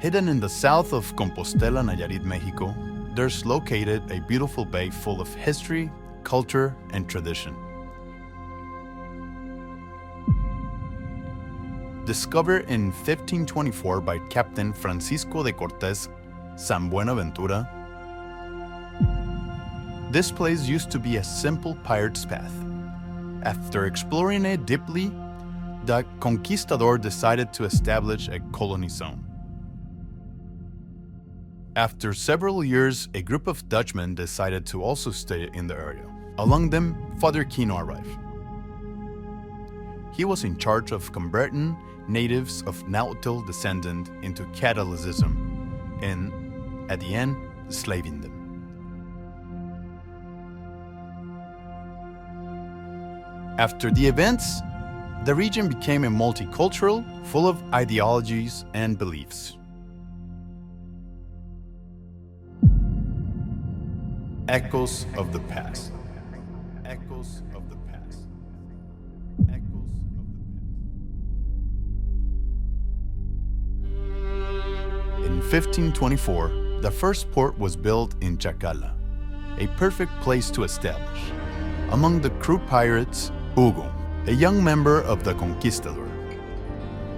Hidden in the south of Compostela, Nayarit, Mexico, there's located a beautiful bay full of history, culture, and tradition. Discovered in 1524 by Captain Francisco de Cortés San Buenaventura, this place used to be a simple pirate's path. After exploring it deeply, the conquistador decided to establish a colony zone. After several years, a group of Dutchmen decided to also stay in the area. Among them, Father Kino arrived. He was in charge of converting natives of Nahuatl descendant into Catholicism and, at the end, enslaving them. After the events, the region became a multicultural, full of ideologies and beliefs. Echoes of the past. Echoes of the past. Echoes of the past. In 1524, the first port was built in Chacala, a perfect place to establish. Among the crew pirates, Hugo, a young member of the conquistador.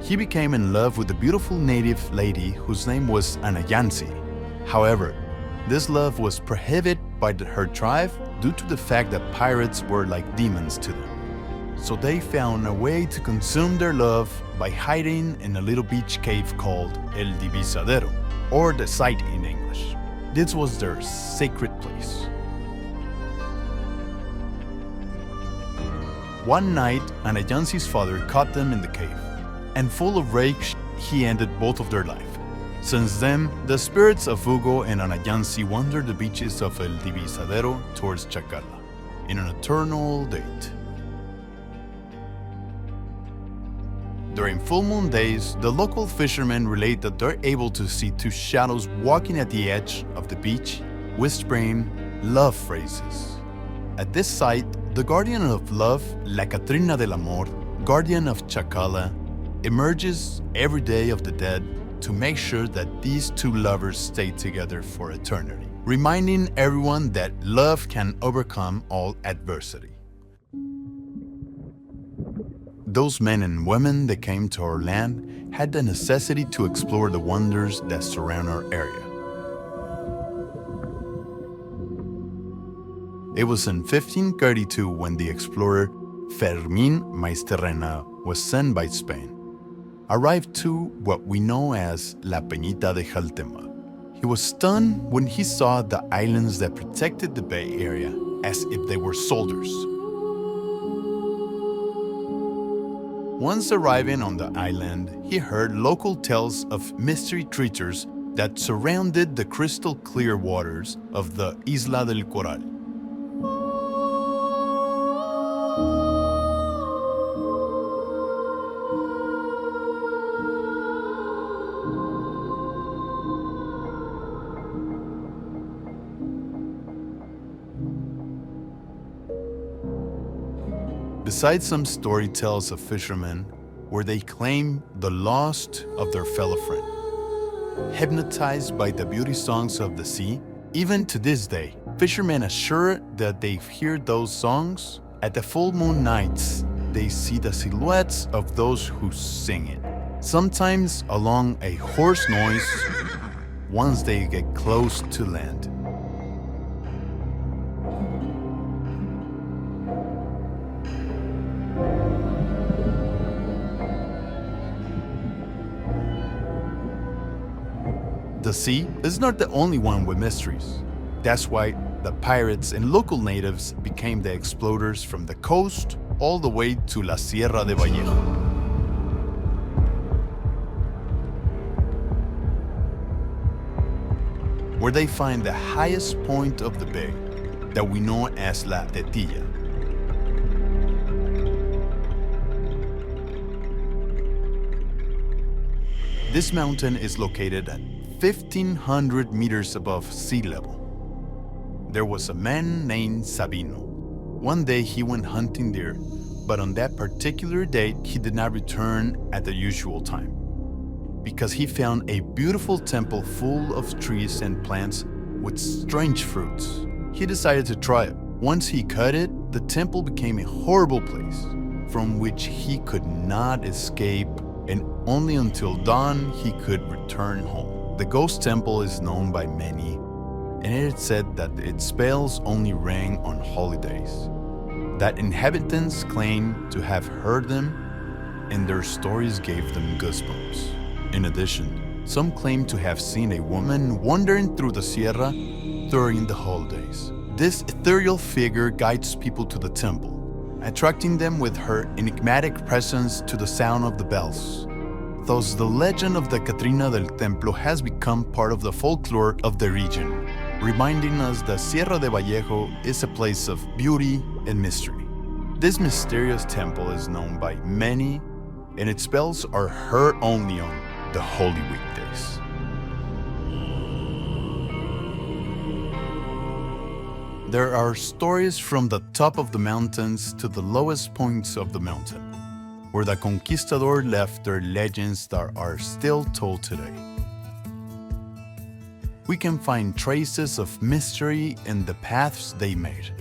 He became in love with a beautiful native lady whose name was Anayansi. However, this love was prohibited by her tribe due to the fact that pirates were like demons to them. So they found a way to consume their love by hiding in a little beach cave called El Divisadero, or the site in English. This was their sacred place. One night, Anayansi's father caught them in the cave, and full of rage, he ended both of their life. Since then, the spirits of Hugo and Anayansi wander the beaches of El Divisadero towards Chacala, in an eternal date. During full moon days, the local fishermen relate that they're able to see two shadows walking at the edge of the beach, whispering love phrases. At this site, the guardian of love, La Catrina del Amor, guardian of Chacala, emerges every day of the dead to make sure that these two lovers stay together for eternity, reminding everyone that love can overcome all adversity. Those men and women that came to our land had the necessity to explore the wonders that surround our area. It was in 1532 when the explorer Fermín Maizterrena was sent by Spain, arrived to what we know as La Peñita de Jaltema. He was stunned when he saw the islands that protected the bay area as if they were soldiers. Once arriving on the island, he heard local tales of mystery creatures that surrounded the crystal clear waters of the Isla del Coral. Besides some story tales of fishermen, where they claim the lost of their fellow friend. Hypnotized by the beauty songs of the sea, even to this day, fishermen assure that they hear those songs. At the full moon nights, they see the silhouettes of those who sing it, sometimes along a hoarse noise once they get close to land. The sea is not the only one with mysteries. That's why the pirates and local natives became the explorers from the coast all the way to La Sierra de Vallejo. Where they find the highest point of the bay that we know as La Tetilla. This mountain is located at 1,500 meters above sea level. There was a man named Sabino. One day he went hunting deer, but on that particular date he did not return at the usual time. because he found a beautiful temple full of trees and plants with strange fruits. He decided to try it. Once he cut it, the temple became a horrible place from which he could not escape, and only until dawn he could return home. The ghost temple is known by many, and it is said that its spells only rang on holidays, that inhabitants claim to have heard them, and their stories gave them goosebumps. In addition, some claim to have seen a woman wandering through the sierra during the holidays. This ethereal figure guides people to the temple, attracting them with her enigmatic presence to the sound of the bells. Thus, the legend of the Catrina del Templo has become part of the folklore of the region, reminding us that Sierra de Vallejo is a place of beauty and mystery. This mysterious temple is known by many, and its bells are heard only on the holy weekdays. There are stories from the top of the mountains to the lowest points of the mountain, where the conquistador left their legends that are still told today. We can find traces of mystery in the paths they made.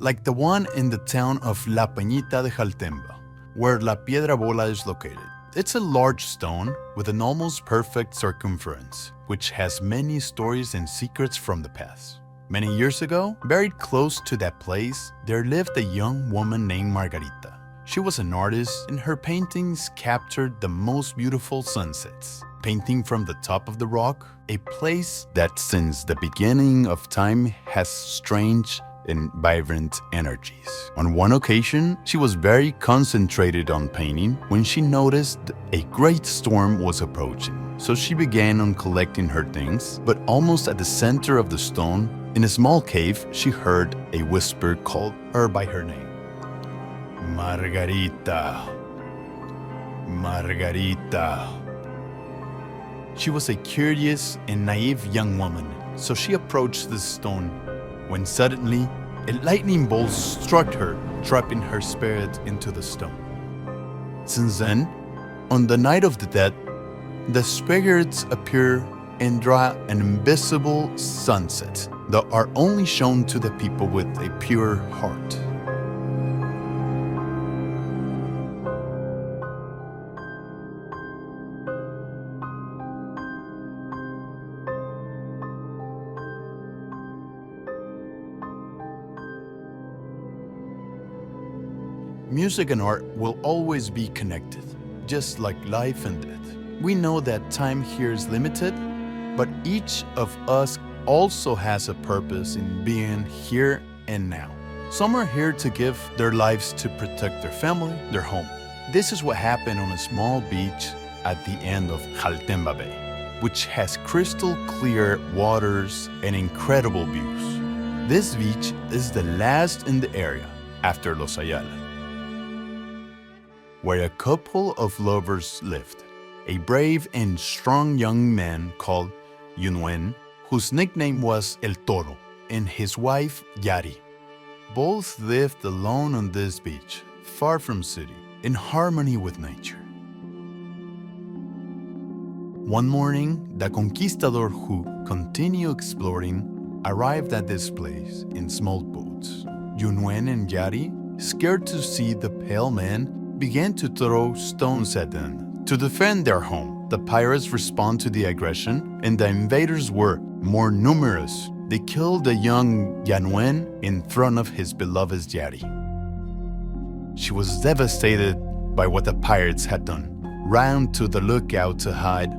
Like the one in the town of La Peñita de Jaltemba, where La Piedra Bola is located. It's a large stone with an almost perfect circumference, which has many stories and secrets from the past. Many years ago, buried close to that place, there lived a young woman named Margarita. She was an artist, and her paintings captured the most beautiful sunsets, painting from the top of the rock, a place that since the beginning of time has strange and vibrant energies. On one occasion, she was very concentrated on painting when she noticed a great storm was approaching. So she began on collecting her things, but almost at the center of the stone, in a small cave, she heard a whisper call her by her name. Margarita. Margarita. She was a curious and naive young woman, so she approached the stone when suddenly a lightning bolt struck her, trapping her spirit into the stone. Since then, on the night of the dead, the spirits appear and draw an invisible sunset that are only shown to the people with a pure heart. Music and art will always be connected, just like life and death. We know that time here is limited, but each of us also has a purpose in being here and now. Some are here to give their lives to protect their family, their home. This is what happened on a small beach at the end of Jaltemba Bay, which has crystal clear waters and incredible views. This beach is the last in the area after Los Ayala, where a couple of lovers lived. A brave and strong young man called Yunuen, whose nickname was El Toro, and his wife Yari. Both lived alone on this beach, far from city, in harmony with nature. One morning, the conquistador who continued exploring arrived at this place in small boats. Yunuen and Yari, scared to see the pale man, began to throw stones at them. To defend their home, the pirates responded to the aggression, and the invaders were more numerous. They killed the young Yunuen in front of his beloved Yari. She was devastated by what the pirates had done, ran to the lookout to hide,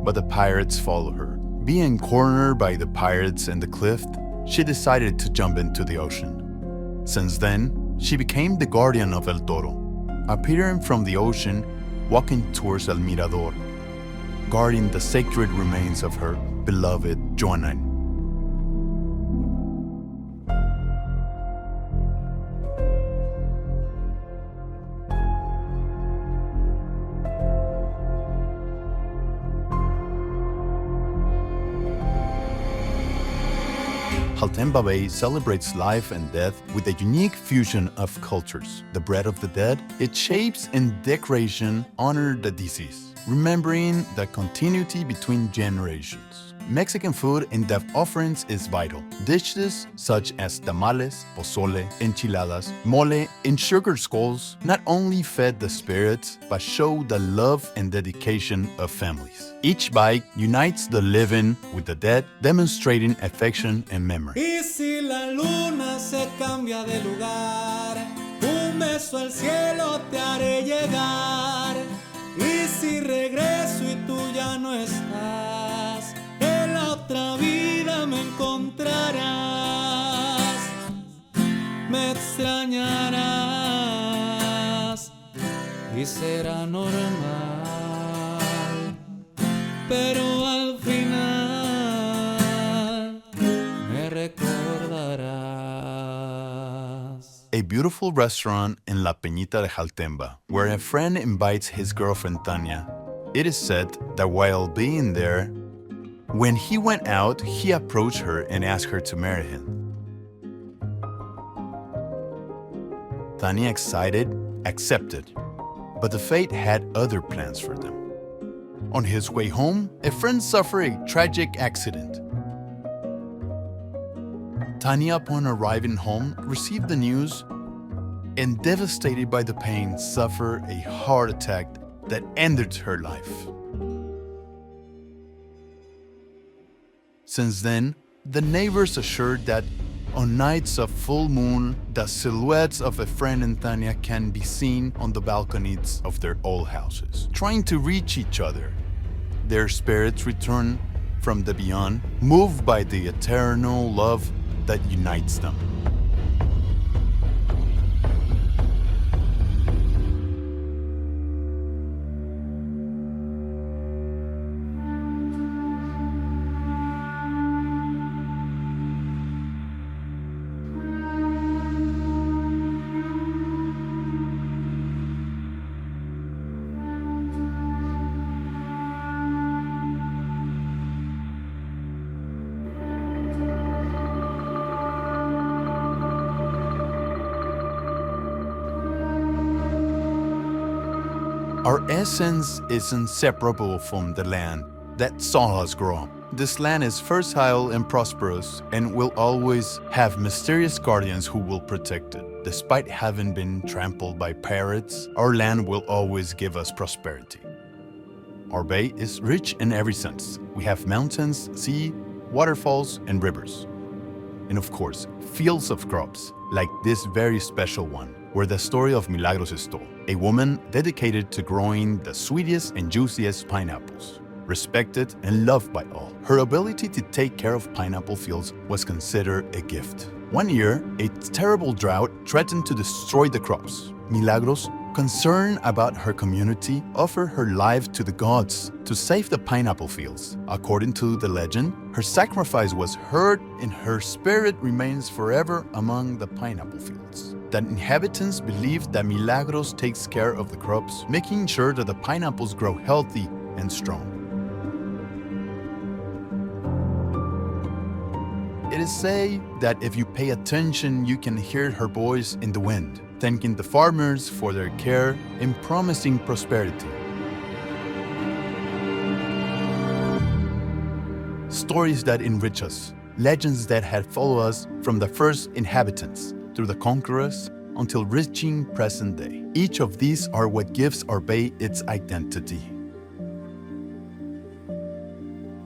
but the pirates followed her. Being cornered by the pirates and the cliff, she decided to jump into the ocean. Since then, she became the guardian of El Toro, appearing from the ocean, walking towards El Mirador, guarding the sacred remains of her beloved Joanan. Haltemba Bay celebrates life and death with a unique fusion of cultures. The bread of the dead, its shapes and decoration honor the deceased, remembering the continuity between generations. Mexican food in death offerings is vital. Dishes such as tamales, pozole, enchiladas, mole, and sugar skulls not only fed the spirits, but show the love and dedication of families. Each bite unites the living with the dead, demonstrating affection and memory. Y si la luna se cambia de lugar, un beso al cielo te haré llegar. Y si regreso y tú ya no estás, en la otra vida me encontrarás, me extrañarás y será normal, pero al final me recordarás. A beautiful restaurant in La Peñita de Jaltemba, where a friend invites his girlfriend Tania. It is said that while being there, when he went out, he approached her and asked her to marry him. Tania, excited, accepted, but the fate had other plans for them. On his way home, a friend suffered a tragic accident. Tania, upon arriving home, received the news and, devastated by the pain, suffered a heart attack that ended her life. Since then, the neighbors assured that on nights of full moon, the silhouettes of a friend and Tania can be seen on the balconies of their old houses, trying to reach each other. Their spirits return from the beyond, moved by the eternal love that unites them. Our essence is inseparable from the land that saw us grow up. This land is fertile and prosperous and will always have mysterious guardians who will protect it. Despite having been trampled by pirates, our land will always give us prosperity. Our bay is rich in every sense. We have mountains, sea, waterfalls, and rivers. And of course, fields of crops, like this very special one, where the story of Milagros is told, a woman dedicated to growing the sweetest and juiciest pineapples, respected and loved by all. Her ability to take care of pineapple fields was considered a gift. One year, a terrible drought threatened to destroy the crops. Milagros, concerned about her community, offered her life to the gods to save the pineapple fields. According to the legend, her sacrifice was heard and her spirit remains forever among the pineapple fields. The inhabitants believe that Milagros takes care of the crops, making sure that the pineapples grow healthy and strong. It is said that if you pay attention, you can hear her voice in the wind, thanking the farmers for their care and promising prosperity. Stories that enrich us, legends that had followed us from the first inhabitants through the conquerors until reaching present day. Each of these are what gives our bay its identity.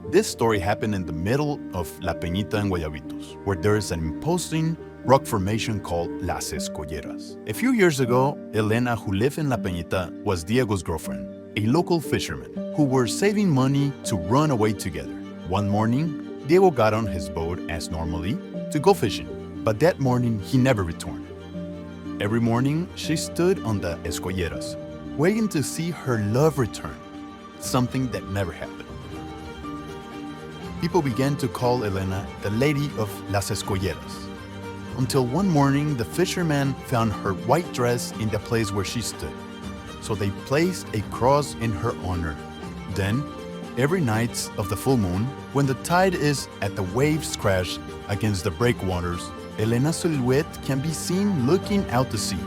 This story happened in the middle of La Peñita and Guayabitos, where there is an imposing rock formation called Las Escolleras. A few years ago, Elena, who lived in La Peñita, was Diego's girlfriend, a local fisherman, who were saving money to run away together. One morning, Diego got on his boat as normally to go fishing, but that morning he never returned. Every morning, she stood on the Escolleras, waiting to see her love return, something that never happened. People began to call Elena the Lady of Las Escolleras, until one morning the fisherman found her white dress in the place where she stood. So they placed a cross in her honor. Then, Every night of the full moon, when the tide is at the waves crash against the breakwaters, Elena's silhouette can be seen looking out to sea.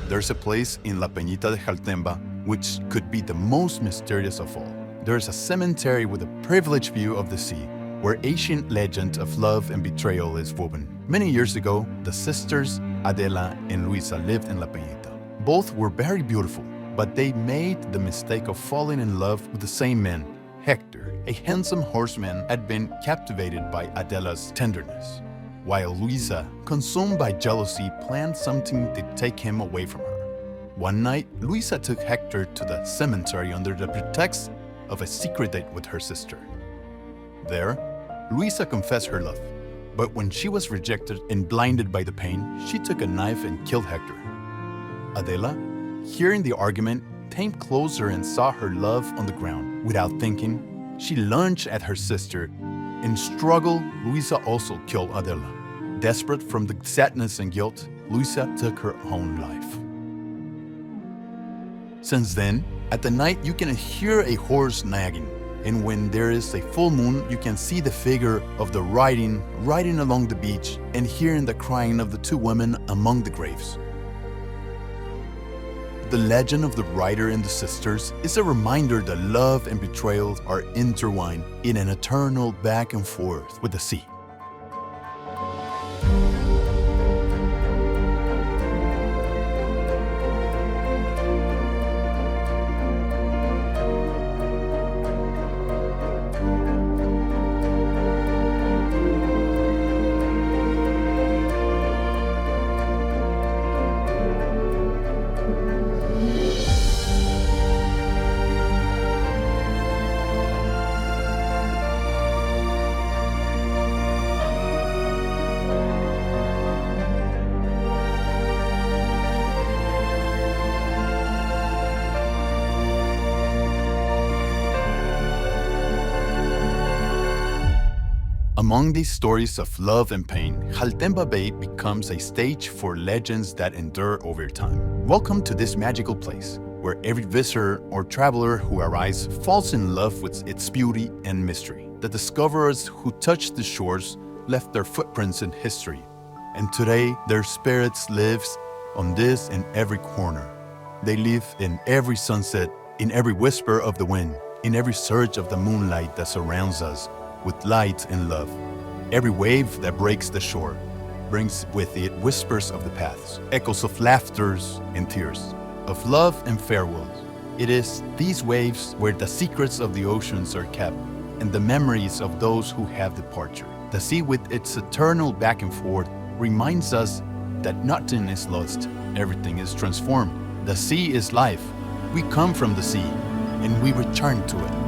There's a place in La Peñita de Jaltemba which could be the most mysterious of all. There's a cemetery with a privileged view of the sea, where ancient legend of love and betrayal is woven. Many years ago, the sisters Adela and Luisa lived in La Peñita. Both were very beautiful, but they made the mistake of falling in love with the same man. Hector, a handsome horseman, had been captivated by Adela's tenderness, while Luisa, consumed by jealousy, planned something to take him away from her. One night, Luisa took Hector to the cemetery under the pretext of a secret date with her sister. There, Luisa confessed her love, but when she was rejected and blinded by the pain, she took a knife and killed Hector. Adela, hearing the argument, came closer and saw her love on the ground. Without thinking, she lunged at her sister. In struggle, Luisa also killed Adela. Desperate from the sadness and guilt, Luisa took her own life. Since then, at the night you can hear a horse nagging, and when there is a full moon, you can see the figure of the riding along the beach and hearing the crying of the two women among the graves. The legend of the rider and the sisters is a reminder that love and betrayal are intertwined in an eternal back and forth with the sea. Among these stories of love and pain, Jaltemba Bay becomes a stage for legends that endure over time. Welcome to this magical place, where every visitor or traveler who arrives falls in love with its beauty and mystery. The discoverers who touched the shores left their footprints in history, and today their spirits live on this and every corner. They live in every sunset, in every whisper of the wind, in every surge of the moonlight that surrounds us with light and love. Every wave that breaks the shore brings with it whispers of the past, echoes of laughters and tears, of love and farewells. It is these waves where the secrets of the oceans are kept and the memories of those who have departed. The sea with its eternal back and forth reminds us that nothing is lost, everything is transformed. The sea is life. We come from the sea and we return to it.